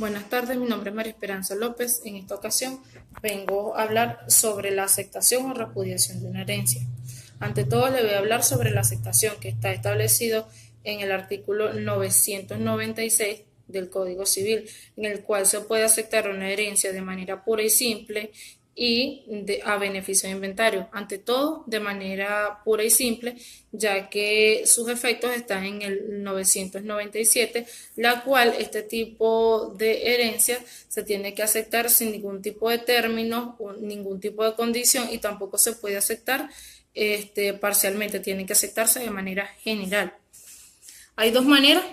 Buenas tardes, mi nombre es María Esperanza López. En esta ocasión vengo a hablar sobre la aceptación o repudiación de una herencia. Ante todo, le voy a hablar sobre la aceptación, que está establecido en el artículo 996 del Código Civil, en el cual se puede aceptar una herencia de manera pura y simple y a beneficio de inventario. Ante todo, de manera pura y simple, ya que sus efectos están en el 997, la cual este tipo de herencia se tiene que aceptar sin ningún tipo de término o ningún tipo de condición, y tampoco se puede aceptar parcialmente, tiene que aceptarse de manera general. Hay dos maneras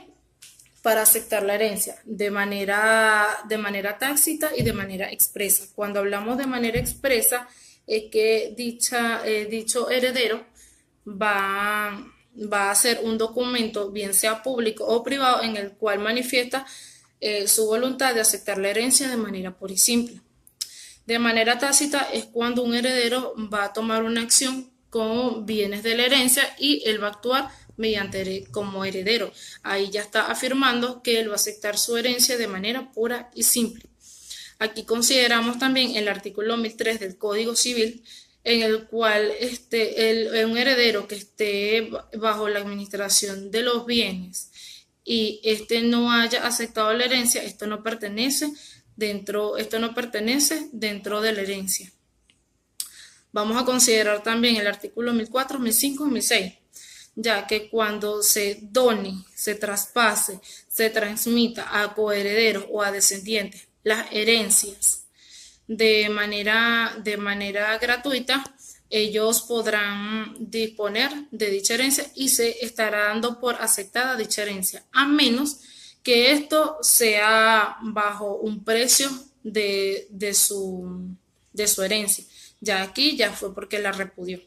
para aceptar la herencia, de manera tácita y de manera expresa. Cuando hablamos de manera expresa, es que dicho heredero va a hacer un documento, bien sea público o privado, en el cual manifiesta su voluntad de aceptar la herencia de manera pura y simple. De manera tácita es cuando un heredero va a tomar una acción con bienes de la herencia y él va a actuar como heredero. Ahí ya está afirmando que él va a aceptar su herencia de manera pura y simple. Aquí consideramos también el artículo 1003 del Código Civil, en el cual un heredero que esté bajo la administración de los bienes y no haya aceptado la herencia, esto no pertenece dentro de la herencia. Vamos a considerar también el artículo 1004, 1005 y 1006, ya que cuando se done, se traspase, se transmita a coherederos o a descendientes las herencias de manera gratuita, ellos podrán disponer de dicha herencia y se estará dando por aceptada dicha herencia, a menos que esto sea bajo un precio de su herencia. Ya aquí ya fue porque la repudió.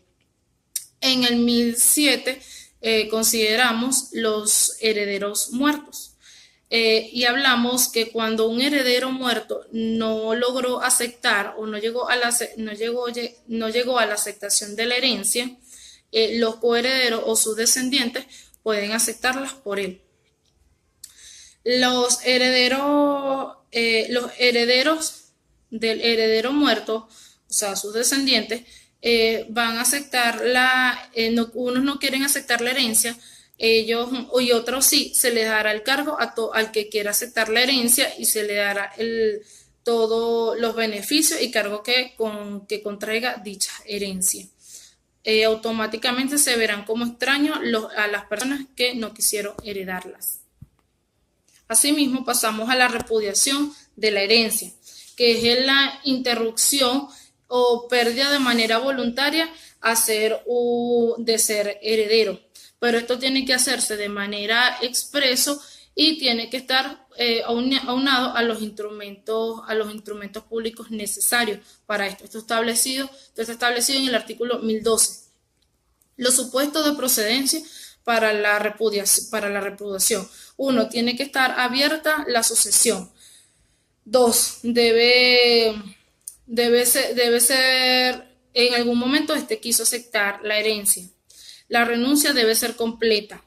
En el 1007 consideramos los herederos muertos. Y hablamos que cuando un heredero muerto no logró aceptar o no llegó a la aceptación de la herencia, los coherederos o sus descendientes pueden aceptarlas por él. Los herederos del heredero muerto, o sea, sus descendientes, van a aceptar unos no quieren aceptar la herencia, ellos y otros sí, se les dará el cargo al que quiera aceptar la herencia y se le dará todos los beneficios y cargo que contraiga dicha herencia. Automáticamente se verán como extraños a las personas que no quisieron heredarlas. Asimismo, pasamos a la repudiación de la herencia, que es la interrupción o pérdida de manera voluntaria de ser heredero. Pero esto tiene que hacerse de manera expreso y tiene que estar aunado a los instrumentos públicos necesarios para esto. Esto está establecido en el artículo 1012. Los supuestos de procedencia para la repudiación. 1. Tiene que estar abierta la sucesión. 2. Debe ser, en algún momento quiso aceptar la herencia. La renuncia debe ser completa.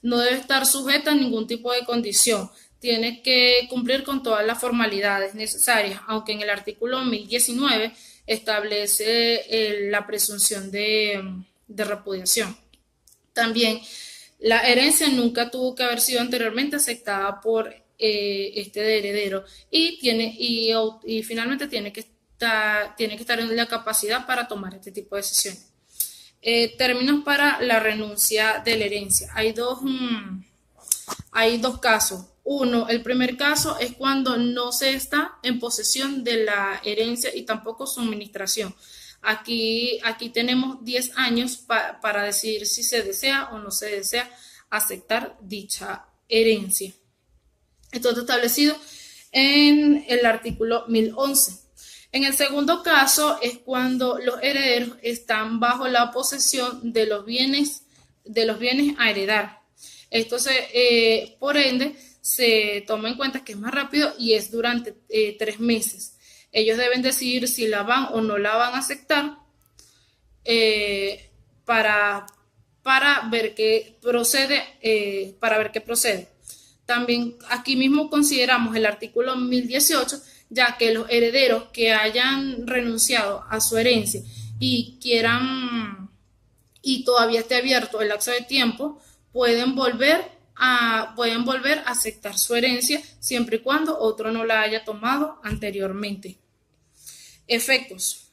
No debe estar sujeta a ningún tipo de condición. Tiene que cumplir con todas las formalidades necesarias, aunque en el artículo 1019 establece la presunción de repudiación. También, la herencia nunca tuvo que haber sido anteriormente aceptada por este heredero y finalmente tiene que estar en la capacidad para tomar este tipo de decisiones. Términos para la renuncia de la herencia. Hay dos casos. El primer caso es cuando no se está en posesión de la herencia y tampoco su administración. Aquí tenemos 10 años para decidir si se desea o no se desea aceptar dicha herencia. Esto está establecido en el artículo 1011. En el segundo caso es cuando los herederos están bajo la posesión de los bienes a heredar. Esto por ende, se toma en cuenta que es más rápido y es durante 3 meses. Ellos deben decidir si la van o no la van a aceptar para ver qué procede. También aquí mismo consideramos el artículo 1018, ya que los herederos que hayan renunciado a su herencia y quieran y todavía esté abierto el lapso de tiempo, pueden volver a aceptar su herencia siempre y cuando otro no la haya tomado anteriormente. Efectos.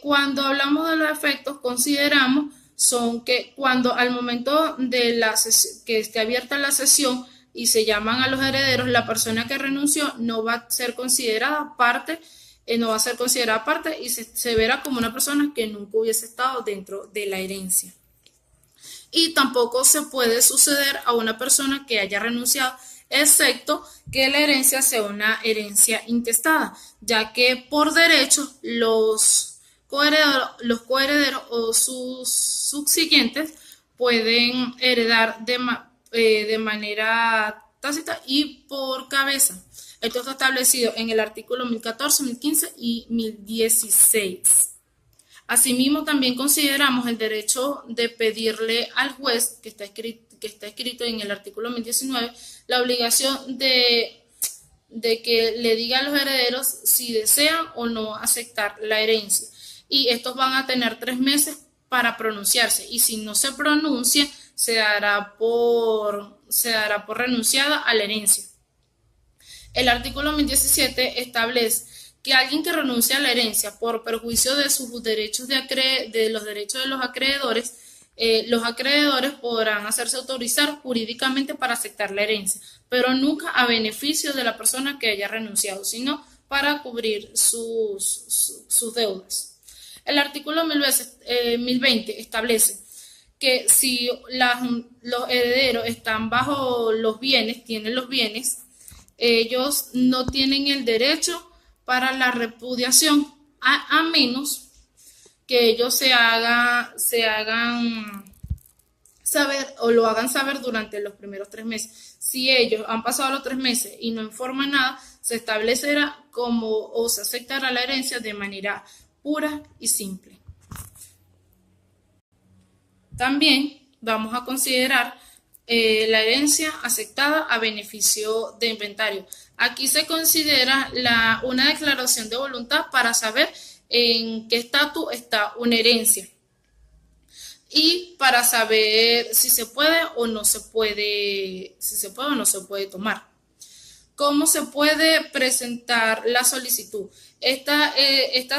Cuando hablamos de los efectos, consideramos son que cuando al momento de que esté abierta la sesión y se llaman a los herederos, la persona que renunció no va a ser considerada parte y se verá como una persona que nunca hubiese estado dentro de la herencia. Y tampoco se puede suceder a una persona que haya renunciado, excepto que la herencia sea una herencia intestada, ya que por derecho los coherederos o sus subsiguientes pueden heredar de manera tácita y por cabeza. Esto está establecido en el artículo 1014, 1015 y 1016. Asimismo, también consideramos el derecho de pedirle al juez, que está escrito en el artículo 1019, la obligación de que le diga a los herederos si desean o no aceptar la herencia. Y estos van a tener 3 meses para pronunciarse, y si no se pronuncia, se dará por renunciada a la herencia. El artículo 1017 establece que alguien que renuncie a la herencia por perjuicio de sus derechos de los derechos de los acreedores podrán hacerse autorizar jurídicamente para aceptar la herencia, pero nunca a beneficio de la persona que haya renunciado, sino para cubrir sus deudas. El artículo 1020 establece que si los herederos están bajo tienen los bienes, ellos no tienen el derecho para la repudiación, a menos que ellos se hagan saber o lo hagan saber durante los primeros 3 meses. Si ellos han pasado los 3 meses y no informan nada, se establecerá o se aceptará la herencia de manera pura y simple. También vamos a considerar la herencia aceptada a beneficio de inventario. Aquí se considera una declaración de voluntad para saber en qué estatus está una herencia y para saber si se puede o no se puede, tomar. ¿Cómo se puede presentar la solicitud? Esta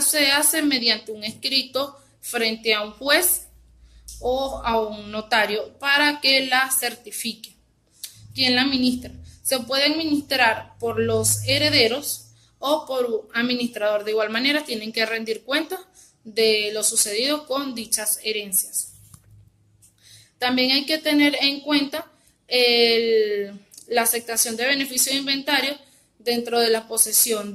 se hace mediante un escrito frente a un juez o a un notario para que la certifique. ¿Quién la administra? Se puede administrar por los herederos o por un administrador. De igual manera, tienen que rendir cuenta de lo sucedido con dichas herencias. También hay que tener en cuenta la aceptación de beneficio de inventario dentro de la posesión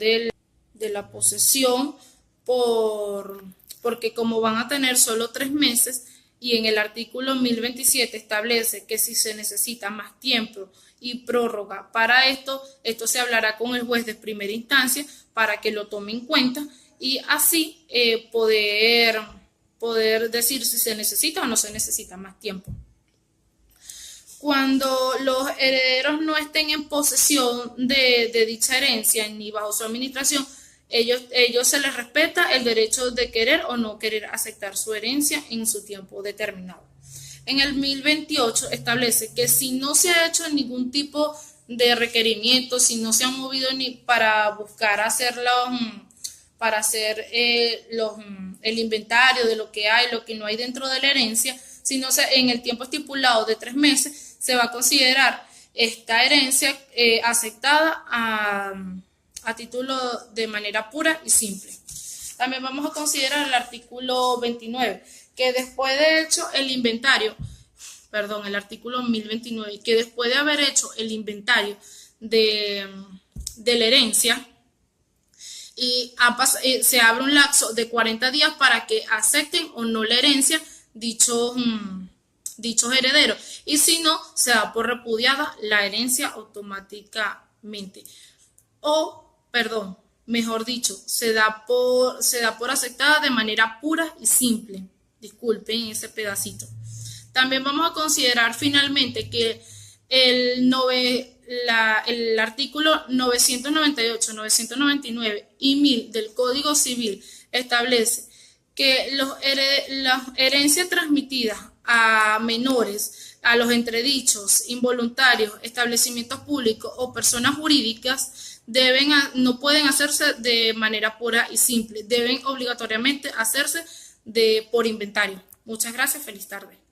porque como van a tener solo 3 meses, y en el artículo 1027 establece que si se necesita más tiempo y prórroga para esto se hablará con el juez de primera instancia para que lo tome en cuenta y así poder decir si se necesita o no se necesita más tiempo. Cuando los herederos no estén en posesión de dicha herencia ni bajo su administración, ellos se les respeta el derecho de querer o no querer aceptar su herencia en su tiempo determinado. En el 1028 establece que si no se ha hecho ningún tipo de requerimiento, si no se han movido ni para buscar hacer el inventario de lo que hay, lo que no hay dentro de la herencia, sino en el tiempo estipulado de 3 meses, se va a considerar esta herencia aceptada a título de manera pura y simple. También vamos a considerar el artículo 29, que después de hecho el artículo 1029, que después de haber hecho el inventario de la herencia, y se abre un lapso de 40 días para que acepten o no la herencia dichos herederos, y si no, se da por repudiada la herencia automáticamente. Mejor dicho, se da por aceptada de manera pura y simple. Disculpen ese pedacito. También vamos a considerar finalmente que el artículo 998, 999 y 1000 del Código Civil establece que las herencias transmitidas a menores, a los entredichos, involuntarios, establecimientos públicos o personas jurídicas, no pueden hacerse de manera pura y simple, deben obligatoriamente hacerse por inventario. Muchas gracias, feliz tarde.